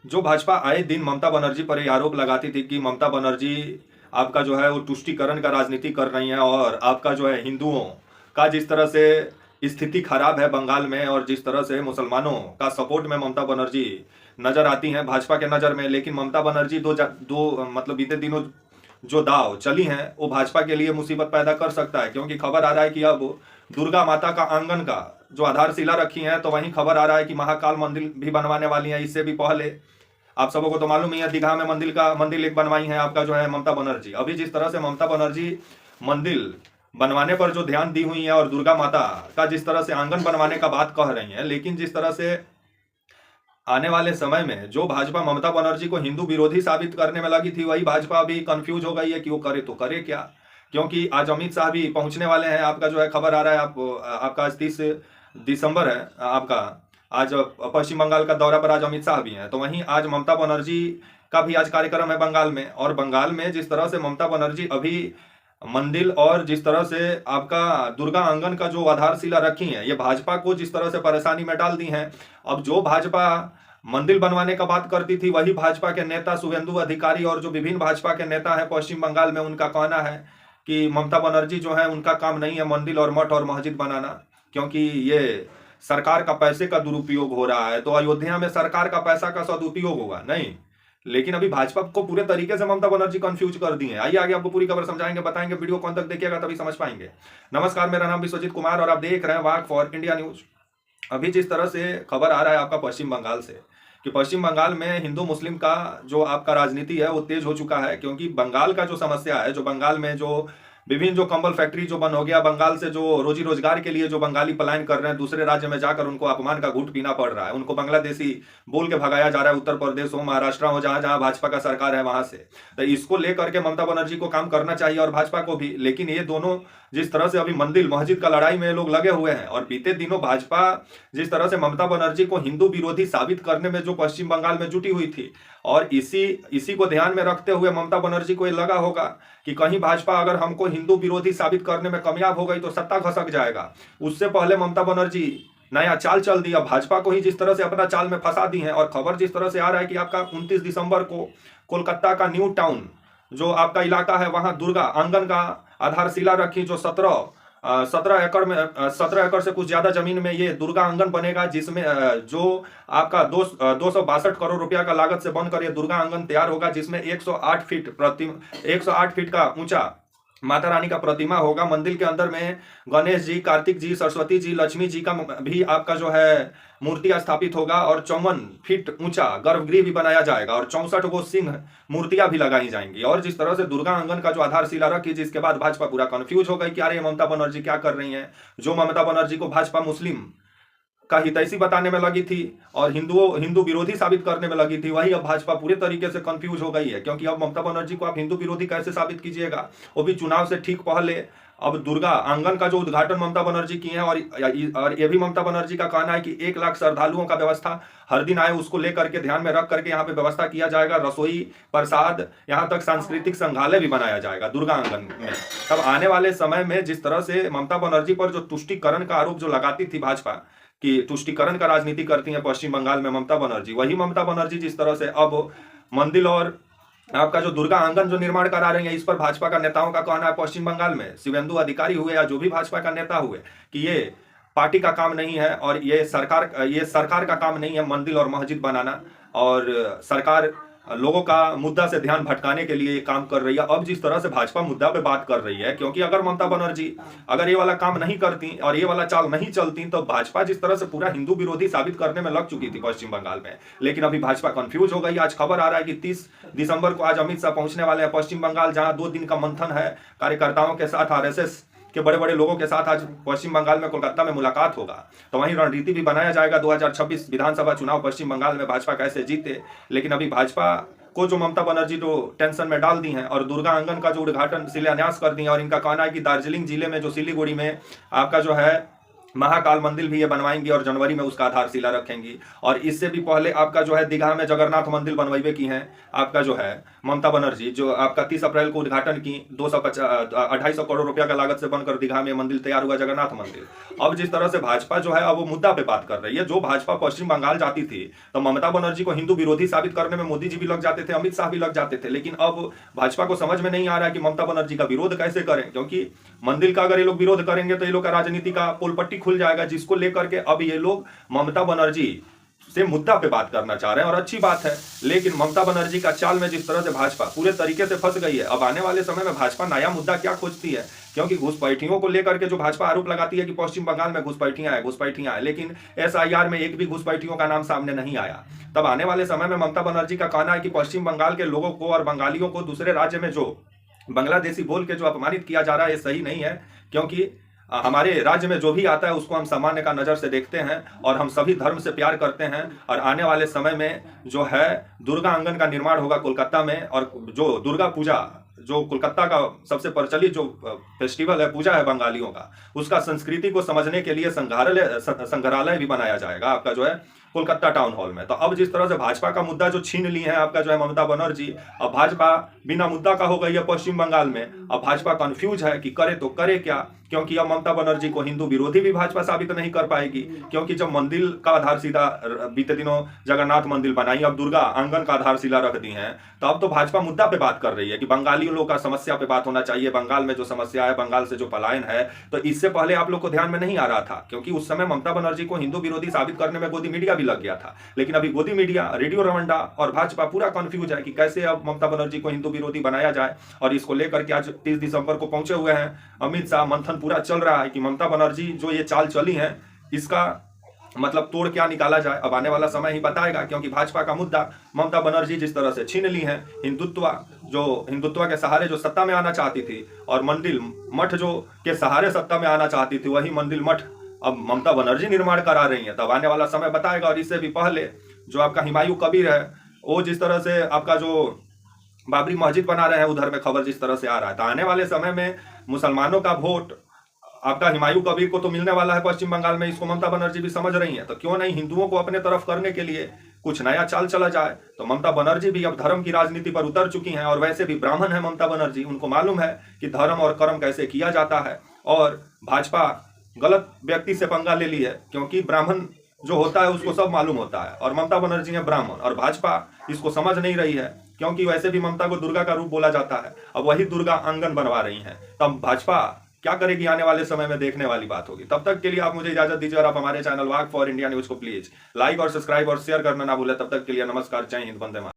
जो भाजपा आए दिन ममता बनर्जी पर ये आरोप लगाती थी कि ममता बनर्जी आपका जो है वो तुष्टीकरण का राजनीति कर रही हैं, और आपका जो है हिंदुओं का जिस तरह से स्थिति खराब है बंगाल में, और जिस तरह से मुसलमानों का सपोर्ट में ममता बनर्जी नजर आती हैं भाजपा के नज़र में। लेकिन ममता बनर्जी दो मतलब बीते दिनों जो दाव चली हैं वो भाजपा के लिए मुसीबत पैदा कर सकता है, क्योंकि खबर आ रहा है कि अब दुर्गा माता का आंगन का जो आधारशिला रखी है, तो वहीं खबर आ रहा है कि महाकाल मंदिर भी बनवाने वाली है। इससे भी पहले आप सबों को तो मालूम ही है, दीघा में मंदिर एक बनवाई है आपका जो है ममता बनर्जी। अभी जिस तरह से ममता बनर्जी मंदिर बनवाने पर जो ध्यान दी हुई है, और दुर्गा माता का जिस तरह से आंगन बनवाने का बात कह रही है, लेकिन जिस तरह से आने वाले समय में जो भाजपा ममता बनर्जी को हिंदू विरोधी साबित करने में लगी थी, वही भाजपा अभी कंफ्यूज हो गई है कि वो करे तो करे क्या। क्योंकि आज अमित शाह भी पहुंचने वाले हैं, आपका जो है खबर आ रहा है आपका आज 30 दिसंबर है आपका। आज पश्चिम बंगाल का दौरा पर आज अमित शाह भी हैं, तो वहीं आज ममता बनर्जी का भी आज कार्यक्रम है बंगाल में। और बंगाल में जिस तरह से ममता बनर्जी अभी मंदिर और जिस तरह से आपका दुर्गा आंगन का जो आधारशिला रखी है, ये भाजपा को जिस तरह से परेशानी में डाल दी हैं। अब जो भाजपा मंदिर बनवाने का बात करती थी, वही भाजपा के नेता शुभेंदु अधिकारी और जो विभिन्न भाजपा के नेता हैं पश्चिम बंगाल में, उनका कहना है कि ममता बनर्जी जो है उनका काम नहीं है मंदिर और मठ और मस्जिद बनाना, क्योंकि ये सरकार का पैसे का दुरुपयोग हो रहा है। तो अयोध्या में सरकार का पैसा का सदुपयोग होगा नहीं। लेकिन अभी भाजपा को पूरे तरीके से ममता बनर्जी कंफ्यूज कर दी है। आइए आगे आपको पूरी खबर समझाएंगे, बताएंगे, वीडियो कौन तक देखिएगा तभी समझ पाएंगे। नमस्कार, मेरा नाम विश्वजीत कुमार और आप देख रहे हैं वाक फॉर इंडिया न्यूज। अभी जिस तरह से खबर आ रहा है आपका पश्चिम बंगाल से, कि पश्चिम बंगाल में हिंदू मुस्लिम का जो आपका राजनीति है वो तेज हो चुका है, क्योंकि बंगाल का जो समस्या है, जो बंगाल में जो विभिन्न जो कंबल फैक्ट्री जो बंद हो गया, बंगाल से जो रोजी रोजगार के लिए जो बंगाली पलायन कर रहे हैं दूसरे राज्य में जाकर, उनको अपमान का घूंट पीना पड़ रहा है, उनको बांग्लादेशी बोल के भगाया जा रहा है, उत्तर प्रदेश हो, महाराष्ट्र हो, जहां जहां भाजपा का सरकार है वहां से। तो इसको लेकर के ममता बनर्जी को काम करना चाहिए और भाजपा को भी। लेकिन ये दोनों जिस तरह से अभी मंदिर मस्जिद का लड़ाई में लोग लगे हुए हैं, और बीते दिनों भाजपा जिस तरह से ममता बनर्जी को हिंदू विरोधी साबित करने में जो पश्चिम बंगाल में जुटी हुई थी, और इसी को ध्यान में रखते हुए ममता बनर्जी को ये लगा होगा कि कहीं भाजपा अगर हमको हिंदू विरोधी साबित करने में कामयाब हो गई तो सत्ता खसक जाएगा। उससे पहले ममता बनर्जी नया चाल चल दिया, भाजपा को ही जिस तरह से अपना चाल में फंसा दी है। और खबर जिस तरह से आ रहा है कि आपका 29 दिसंबर को कोलकाता का न्यू टाउन जो आपका इलाका है, वहां दुर्गा आंगन का आधारशिला रखी, जो 17 एकड़ से कुछ ज्यादा जमीन में ये दुर्गा आंगन बनेगा, जिसमें जो आपका 262 करोड़ रुपया का लागत से बनकर ये दुर्गा आंगन तैयार होगा, जिसमें 108 फीट का ऊंचा माता रानी का प्रतिमा होगा। मंदिर के अंदर में गणेश जी, कार्तिक जी, सरस्वती जी, लक्ष्मी जी का भी आपका जो है मूर्ति स्थापित होगा, और 54 फीट ऊंचा गर्भगृह भी बनाया जाएगा, और 64 गो सिंह मूर्तियां भी लगाई जाएंगी। और जिस तरह से दुर्गा आंगन का जो आधारशिला रखी, जिसके बाद भाजपा पूरा कंफ्यूज हो गई कि अरे ममता बनर्जी क्या कर रही हैं। जो ममता बनर्जी को भाजपा मुस्लिम का हितैषी बताने में लगी थी और हिंदू विरोधी साबित करने में लगी थी, वही अब भाजपा पूरे तरीके से कंफ्यूज हो गई है। क्योंकि अब ममता बनर्जी को आप हिंदू विरोधी कैसे साबित कीजिएगा, वो भी चुनाव से ठीक पहले। अब दुर्गा आंगन का जो उद्घाटन ममता बनर्जी की है, और ये भी ममता बनर्जी का कहना है कि 1 लाख श्रद्धालुओं का व्यवस्था हर दिन आए, उसको लेकर के ध्यान में रख करके यहाँ पे व्यवस्था किया जाएगा। रसोई, प्रसाद, यहाँ तक सांस्कृतिक संग्रहालय भी बनाया जाएगा दुर्गा आंगन में। तब आने वाले समय में जिस तरह से ममता बनर्जी पर जो तुष्टीकरण का आरोप जो लगाती थी भाजपा, कि तुष्टीकरण का राजनीति करती है पश्चिम बंगाल में ममता बनर्जी, वही ममता बनर्जी जिस तरह से अब मंदिर और आपका जो दुर्गा आंगन जो निर्माण करा रही है, इस पर भाजपा का नेताओं का कहना है पश्चिम बंगाल में, शुभेंदु अधिकारी हुए या जो भी भाजपा का नेता हुए, कि ये पार्टी का काम नहीं है, और ये सरकार का काम नहीं है मंदिर और मस्जिद बनाना, और सरकार लोगों का मुद्दा से ध्यान भटकाने के लिए काम कर रही है। अब जिस तरह से भाजपा मुद्दा पे बात कर रही है, क्योंकि अगर ममता बनर्जी अगर ये वाला काम नहीं करती और ये वाला चाल नहीं चलती, तो भाजपा जिस तरह से पूरा हिंदू विरोधी साबित करने में लग चुकी थी पश्चिम बंगाल में। लेकिन अभी भाजपा कंफ्यूज हो गई। आज खबर आ रहा है कि 30 दिसंबर को आज अमित शाह पहुंचने वाले हैं पश्चिम बंगाल, जहां 2 दिन का मंथन है कार्यकर्ताओं के साथ, आरएसएस के बड़े बड़े लोगों के साथ आज पश्चिम बंगाल में कोलकाता में मुलाकात होगा। तो वहीं रणनीति भी बनाया जाएगा 2026 विधानसभा चुनाव पश्चिम बंगाल में भाजपा कैसे जीते। लेकिन अभी भाजपा को जो ममता बनर्जी जो टेंशन में डाल दी हैं, और दुर्गा आंगन का जो उद्घाटन शिलान्यास कर दी है, और इनका कहना है कि दार्जिलिंग जिले में जो सिलीगुड़ी में आपका जो है महाकाल मंदिर भी ये बनवाएंगी और जनवरी में उसका आधारशिला रखेंगी। और इससे भी पहले आपका जो है दीघा में जगन्नाथ मंदिर बनवाइबे की हैं आपका जो है ममता बनर्जी, जो आपका 30 अप्रैल को उद्घाटन की 250 करोड़ रुपया का लागत से बनकर दीघा में मंदिर तैयार हुआ जगन्नाथ मंदिर। अब जिस तरह से भाजपा जो है अब वो मुद्दा पे बात कर रही है, जो भाजपा पश्चिम बंगाल जाती थी तो ममता बनर्जी को हिंदू विरोधी साबित करने में मोदी जी भी लग जाते थे, अमित शाह भी लग जाते थे। लेकिन अब भाजपा को समझ में नहीं आ रहा है कि ममता बनर्जी का विरोध कैसे करें, क्योंकि मंदिर का अगर ये लोग विरोध करेंगे तो ये लोग का राजनीति का पोलपट्टी खुल जाएगा, जिसको लेकर के अब ये लोग ममता बनर्जी से मुद्दा पे बात करना चाह रहे हैं। और अच्छी बात है, लेकिन ममता बनर्जी का चाल में जिस तरह से भाजपा पूरे तरीके से फंस गई है, अब आने वाले समय में भाजपा नया मुद्दा क्या खोजती है, क्योंकि घुसपैठियों को लेकर के जो भाजपा आरोप लगाती है कि पश्चिम बंगाल में घुसपैठियां हैं, लेकिन एसआईआर में एक भी घुसपैठियों का नाम सामने नहीं आया। तब आने वाले समय में ममता बनर्जी का कहना है कि पश्चिम बंगाल के लोगों को और बंगालियों को दूसरे राज्य में जो बांग्लादेशी बोल के जो अपमानित किया जा रहा है, ये सही नहीं है, क्योंकि हमारे राज्य में जो भी आता है उसको हम सामान्य का नज़र से देखते हैं और हम सभी धर्म से प्यार करते हैं। और आने वाले समय में जो है दुर्गा आंगन का निर्माण होगा कोलकाता में, और जो दुर्गा पूजा जो कोलकाता का सबसे प्रचलित जो फेस्टिवल है, पूजा है बंगालियों का, उसका संस्कृति को समझने के लिए संग्रहालय भी बनाया जाएगा आपका जो है कोलकाता टाउन हॉल में। तो अब जिस तरह से भाजपा का मुद्दा जो छीन ली है आपका जो है ममता बनर्जी, अब भाजपा बिना मुद्दा का हो गई है पश्चिम बंगाल में। अब भाजपा कंफ्यूज है कि करे तो करे क्या, क्योंकि अब ममता बनर्जी को हिंदू विरोधी भी भाजपा साबित नहीं कर पाएगी, क्योंकि जब मंदिर का आधारशिला बीते दिनों जगन्नाथ मंदिर बनाई, अब दुर्गा आंगन का आधारशिला रख दी है, तो अब तो भाजपा मुद्दा पे बात कर रही है कि बंगाली लोगों का समस्या पे बात होना चाहिए, बंगाल में जो समस्या है, बंगाल से जो पलायन है। तो इससे पहले आप लोग को ध्यान में नहीं आ रहा था, क्योंकि उस समय ममता बनर्जी को हिंदू विरोधी साबित करने में गोदी मीडिया भी लग गया था। लेकिन अभी गोदी मीडिया, रेडियो रवंडा और भाजपा पूरा कंफ्यूज है कि कैसे अब ममता बनर्जी को हिंदू विरोधी बनाया जाए। और इसको लेकर के आज 30 दिसंबर को पहुंचे हुए हैं अमित शाह, मंथन पूरा चल रहा है कि ममता बनर्जी जो ये चाल चली है इसका मतलब तोड़ क्या निकाला जाए। अब आने वाला समय ही बताएगा, क्योंकि भाजपा का मुद्दा ममता बनर्जी जिस तरह से छीन ली है हिंदुत्व के सहारे जो सत्ता में आना चाहती थी, और मंदिर मठ जो के सहारे सत्ता में आना चाहती थी, वही मंदिर मठ अब ममता बनर्जी निर्माण करा रही है। तब आने वाला समय बताएगा। और इससे भी पहले जो आपका हुमायूं कबीर है, वो जिस तरह से आपका जो बाबरी मस्जिद बना रहे हैं, उधर में खबर जिस तरह से आ रहा है, तो आने वाले समय में मुसलमानों का वोट आपका हुमायूं कबीर को तो मिलने वाला है पश्चिम बंगाल में। इसको ममता बनर्जी भी समझ रही है, तो क्यों नहीं हिंदुओं को अपने तरफ करने के लिए कुछ नया चाल चला जाए। तो ममता बनर्जी भी अब धर्म की राजनीति पर उतर चुकी हैं, और वैसे भी ब्राह्मण है ममता बनर्जी, उनको मालूम है कि धर्म और कर्म कैसे किया जाता है। और भाजपा गलत व्यक्ति से पंगा ले ली है, क्योंकि ब्राह्मण जो होता है उसको सब मालूम होता है, और ममता बनर्जी है ब्राह्मण, और भाजपा इसको समझ नहीं रही है, क्योंकि वैसे भी ममता को दुर्गा का रूप बोला जाता है। अब वही दुर्गा आंगन बनवा रही हैं, तब भाजपा क्या करेगी आने वाले समय में देखने वाली बात होगी। तब तक के लिए आप मुझे इजाजत दीजिए, और आप हमारे channel walk for India news को प्लीज लाइक और सब्सक्राइब और शेयर करना ना भूलें। तब तक के लिए नमस्कार, जय हिंद, वंदे मातरम।